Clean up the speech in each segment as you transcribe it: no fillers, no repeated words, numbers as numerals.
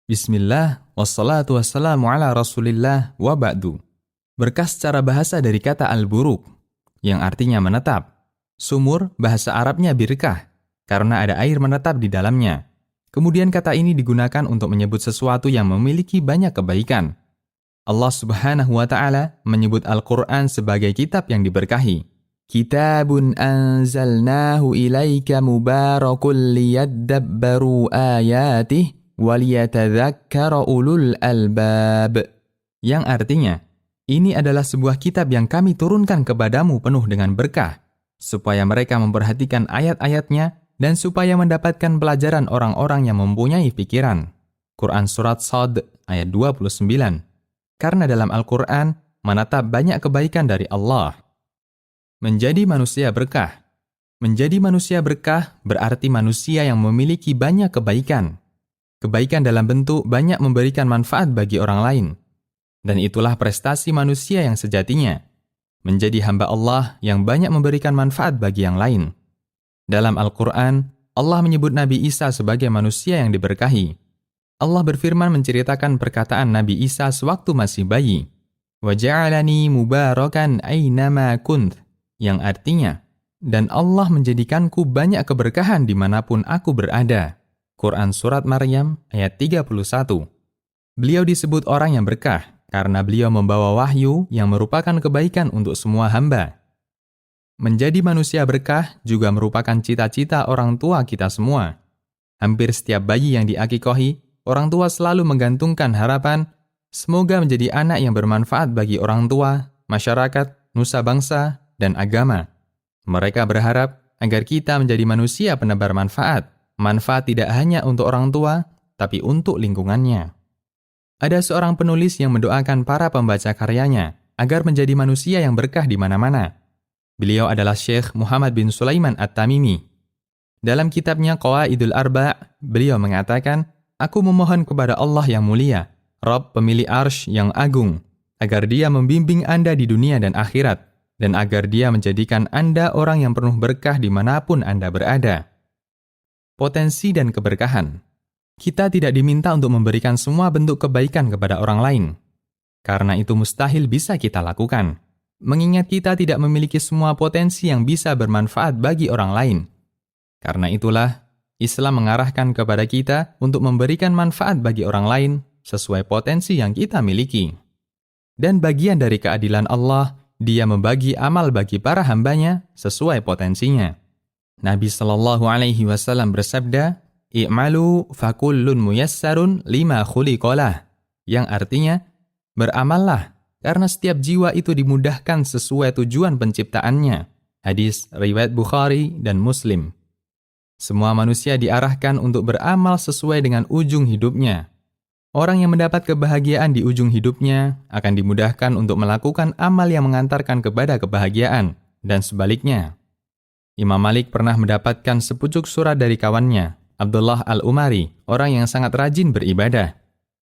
Bismillah, wassalatu wassalamu ala rasulillah wa ba'du. Berkah secara bahasa dari kata al-buruk, yang artinya menetap. Sumur, bahasa Arabnya birkah, karena ada air menetap di dalamnya. Kemudian kata ini digunakan untuk menyebut sesuatu yang memiliki banyak kebaikan. Allah Subhanahu wa Ta'ala menyebut Al-Quran sebagai kitab yang diberkahi. Kitabun anzalnahu ilaika mubarakul liyadabbaru ayatih waliyatadzakkara ulul albab. Yang artinya, ini adalah sebuah kitab yang kami turunkan kepadamu penuh dengan berkah, supaya mereka memperhatikan ayat-ayatnya dan supaya mendapatkan pelajaran orang-orang yang mempunyai pikiran. Quran Surat Shad ayat 29. Karena dalam Al-Quran menetap banyak kebaikan dari Allah. Menjadi manusia berkah. Menjadi manusia berkah berarti manusia yang memiliki banyak kebaikan. Kebaikan dalam bentuk banyak memberikan manfaat bagi orang lain. Dan itulah prestasi manusia yang sejatinya. Menjadi hamba Allah yang banyak memberikan manfaat bagi yang lain. Dalam Al-Quran, Allah menyebut Nabi Isa sebagai manusia yang diberkahi. Allah berfirman menceritakan perkataan Nabi Isa sewaktu masih bayi. وَجَعَلَنِي مُبَارَكًا أَيْنَمَا كُنْتَ, yang artinya, dan Allah menjadikanku banyak keberkahan dimanapun aku berada. Quran Surat Maryam ayat 31. Beliau disebut orang yang berkah karena beliau membawa wahyu yang merupakan kebaikan untuk semua hamba. Menjadi manusia berkah juga merupakan cita-cita orang tua kita semua. Hampir setiap bayi yang diakikohi, orang tua selalu menggantungkan harapan, semoga menjadi anak yang bermanfaat bagi orang tua, masyarakat, nusa bangsa, dan agama. Mereka berharap agar kita menjadi manusia penebar manfaat. Manfaat tidak hanya untuk orang tua, tapi untuk lingkungannya. Ada seorang penulis yang mendoakan para pembaca karyanya agar menjadi manusia yang berkah di mana-mana. Beliau adalah Syekh Muhammad bin Sulaiman At-Tamimi. Dalam kitabnya Qawaidul Arba', beliau mengatakan, "Aku memohon kepada Allah yang mulia, Rabb pemilik arsy yang agung, agar Dia membimbing Anda di dunia dan akhirat, dan agar Dia menjadikan Anda orang yang penuh berkah dimanapun Anda berada." Potensi dan keberkahan. Kita tidak diminta untuk memberikan semua bentuk kebaikan kepada orang lain. Karena itu mustahil bisa kita lakukan. Mengingat kita tidak memiliki semua potensi yang bisa bermanfaat bagi orang lain. Karena itulah, Islam mengarahkan kepada kita untuk memberikan manfaat bagi orang lain sesuai potensi yang kita miliki. Dan bagian dari keadilan Allah, Dia membagi amal bagi para hambanya sesuai potensinya. Nabi Shallallahu Alaihi Wasallam bersabda, "I'malu fakullun muyassarun lima khuliqalah," yang artinya, beramallah, karena setiap jiwa itu dimudahkan sesuai tujuan penciptaannya. Hadis riwayat Bukhari dan Muslim. Semua manusia diarahkan untuk beramal sesuai dengan ujung hidupnya. Orang yang mendapat kebahagiaan di ujung hidupnya akan dimudahkan untuk melakukan amal yang mengantarkan kepada kebahagiaan, dan sebaliknya. Imam Malik pernah mendapatkan sepucuk surat dari kawannya, Abdullah Al-Umari, orang yang sangat rajin beribadah.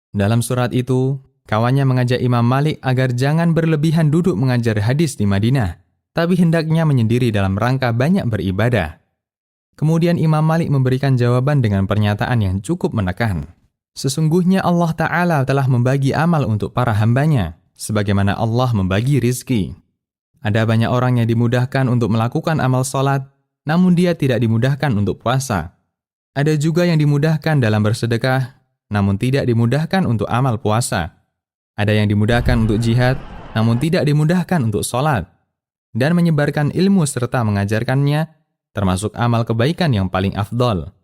Dalam surat itu, kawannya mengajak Imam Malik agar jangan berlebihan duduk mengajar hadis di Madinah, tapi hendaknya menyendiri dalam rangka banyak beribadah. Kemudian Imam Malik memberikan jawaban dengan pernyataan yang cukup menekan. Sesungguhnya Allah Ta'ala telah membagi amal untuk para hambanya, sebagaimana Allah membagi rizki. Ada banyak orang yang dimudahkan untuk melakukan amal sholat, namun dia tidak dimudahkan untuk puasa. Ada juga yang dimudahkan dalam bersedekah, namun tidak dimudahkan untuk amal puasa. Ada yang dimudahkan untuk jihad, namun tidak dimudahkan untuk sholat. Dan menyebarkan ilmu serta mengajarkannya, termasuk amal kebaikan yang paling afdol.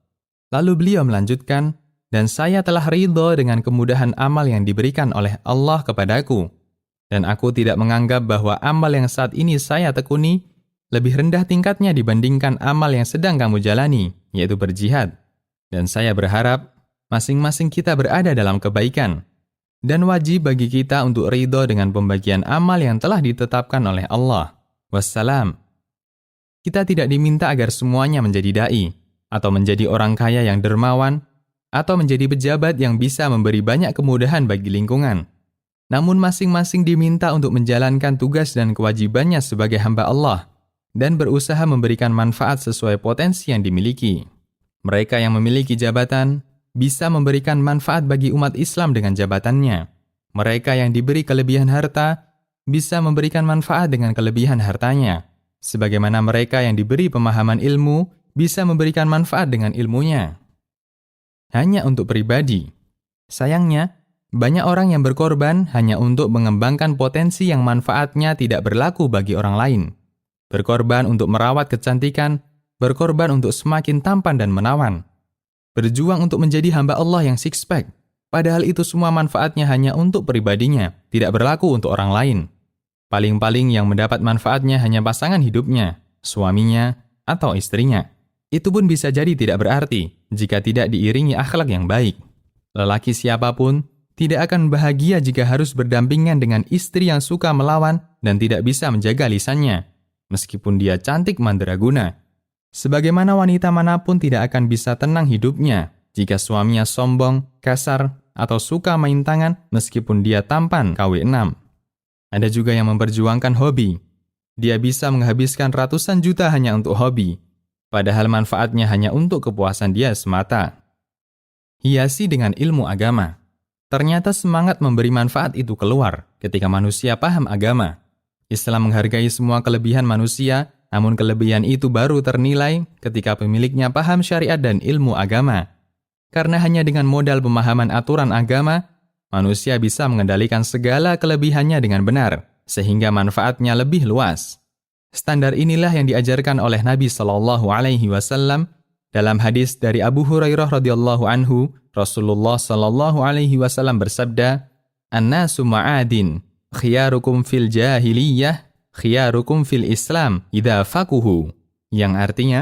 Lalu beliau melanjutkan, "Dan saya telah ridho dengan kemudahan amal yang diberikan oleh Allah kepadaku. Dan aku tidak menganggap bahwa amal yang saat ini saya tekuni lebih rendah tingkatnya dibandingkan amal yang sedang kamu jalani, yaitu berjihad. Dan saya berharap masing-masing kita berada dalam kebaikan. Dan wajib bagi kita untuk ridho dengan pembagian amal yang telah ditetapkan oleh Allah. Wassalam." Kita tidak diminta agar semuanya menjadi dai, atau menjadi orang kaya yang dermawan, atau menjadi pejabat yang bisa memberi banyak kemudahan bagi lingkungan. Namun masing-masing diminta untuk menjalankan tugas dan kewajibannya sebagai hamba Allah dan berusaha memberikan manfaat sesuai potensi yang dimiliki. Mereka yang memiliki jabatan bisa memberikan manfaat bagi umat Islam dengan jabatannya. Mereka yang diberi kelebihan harta bisa memberikan manfaat dengan kelebihan hartanya. Sebagaimana mereka yang diberi pemahaman ilmu bisa memberikan manfaat dengan ilmunya. Hanya untuk pribadi. Sayangnya, banyak orang yang berkorban hanya untuk mengembangkan potensi yang manfaatnya tidak berlaku bagi orang lain. Berkorban untuk merawat kecantikan, berkorban untuk semakin tampan dan menawan. Berjuang untuk menjadi hamba Allah yang six-pack, padahal itu semua manfaatnya hanya untuk pribadinya, tidak berlaku untuk orang lain. Paling-paling yang mendapat manfaatnya hanya pasangan hidupnya, suaminya, atau istrinya. Itu pun bisa jadi tidak berarti jika tidak diiringi akhlak yang baik. Lelaki siapapun tidak akan bahagia jika harus berdampingan dengan istri yang suka melawan dan tidak bisa menjaga lisannya, meskipun dia cantik mandraguna. Sebagaimana wanita manapun tidak akan bisa tenang hidupnya jika suaminya sombong, kasar, atau suka main tangan meskipun dia tampan KW6. Ada juga yang memperjuangkan hobi. Dia bisa menghabiskan ratusan juta hanya untuk hobi, padahal manfaatnya hanya untuk kepuasan dia semata. Hiasi dengan ilmu agama. Ternyata semangat memberi manfaat itu keluar ketika manusia paham agama. Islam menghargai semua kelebihan manusia, namun kelebihan itu baru ternilai ketika pemiliknya paham syariat dan ilmu agama. Karena hanya dengan modal pemahaman aturan agama, manusia bisa mengendalikan segala kelebihannya dengan benar, sehingga manfaatnya lebih luas. Standar inilah yang diajarkan oleh Nabi SAW dalam hadis dari Abu Hurairah radhiyallahu anhu. Rasulullah SAW bersabda, "An-nasu ma'adin, khiyarukum fil jahiliyah, khiyarukum fil Islam, idza faquhu." Yang artinya,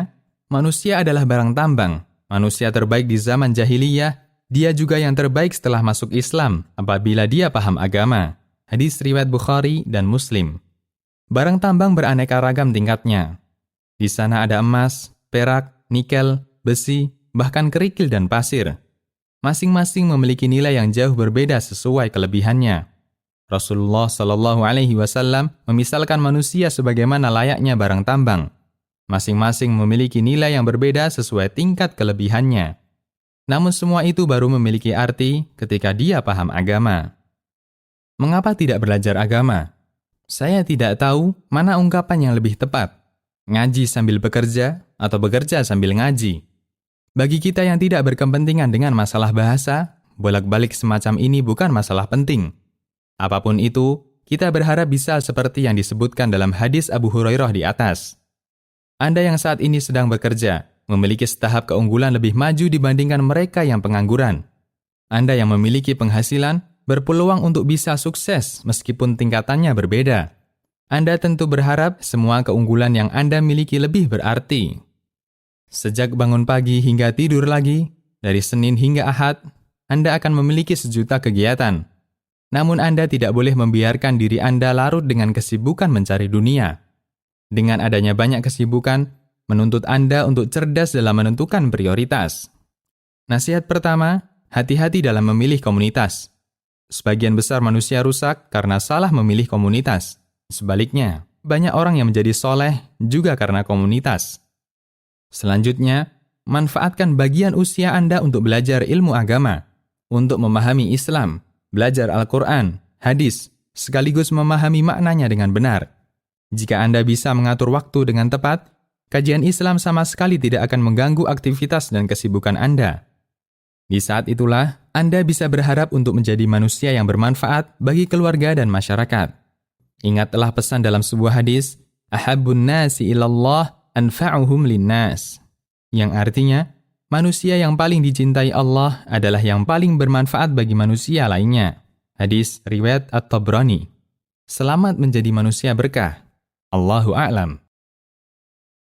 manusia adalah barang tambang. Manusia terbaik di zaman jahiliyah, dia juga yang terbaik setelah masuk Islam apabila dia paham agama. Hadis riwayat Bukhari dan Muslim. Barang tambang beraneka ragam tingkatnya. Di sana ada emas, perak, nikel, besi, bahkan kerikil dan pasir. Masing-masing memiliki nilai yang jauh berbeda sesuai kelebihannya. Rasulullah SAW memisalkan manusia sebagaimana layaknya barang tambang. Masing-masing memiliki nilai yang berbeda sesuai tingkat kelebihannya. Namun semua itu baru memiliki arti ketika dia paham agama. Mengapa tidak belajar agama? Saya tidak tahu mana ungkapan yang lebih tepat. Ngaji sambil bekerja atau bekerja sambil ngaji. Bagi kita yang tidak berkepentingan dengan masalah bahasa, bolak-balik semacam ini bukan masalah penting. Apapun itu, kita berharap bisa seperti yang disebutkan dalam hadis Abu Hurairah di atas. Anda yang saat ini sedang bekerja, memiliki setahap keunggulan lebih maju dibandingkan mereka yang pengangguran. Anda yang memiliki penghasilan, berpeluang untuk bisa sukses meskipun tingkatannya berbeda. Anda tentu berharap semua keunggulan yang Anda miliki lebih berarti. Sejak bangun pagi hingga tidur lagi, dari Senin hingga Ahad, Anda akan memiliki sejuta kegiatan. Namun Anda tidak boleh membiarkan diri Anda larut dengan kesibukan mencari dunia. Dengan adanya banyak kesibukan, menuntut Anda untuk cerdas dalam menentukan prioritas. Nasihat pertama, hati-hati dalam memilih komunitas. Sebagian besar manusia rusak karena salah memilih komunitas. Sebaliknya, banyak orang yang menjadi soleh juga karena komunitas. Selanjutnya, manfaatkan bagian usia Anda untuk belajar ilmu agama, untuk memahami Islam, belajar Al-Quran, hadis, sekaligus memahami maknanya dengan benar. Jika Anda bisa mengatur waktu dengan tepat, kajian Islam sama sekali tidak akan mengganggu aktivitas dan kesibukan Anda. Di saat itulah, Anda bisa berharap untuk menjadi manusia yang bermanfaat bagi keluarga dan masyarakat. Ingatlah pesan dalam sebuah hadis, "Ahabbun nasi ilallah anfa'uhum linnas." Yang artinya, manusia yang paling dicintai Allah adalah yang paling bermanfaat bagi manusia lainnya. Hadis riwayat At-Tabrani. Selamat menjadi manusia berkah. Allahu a'lam.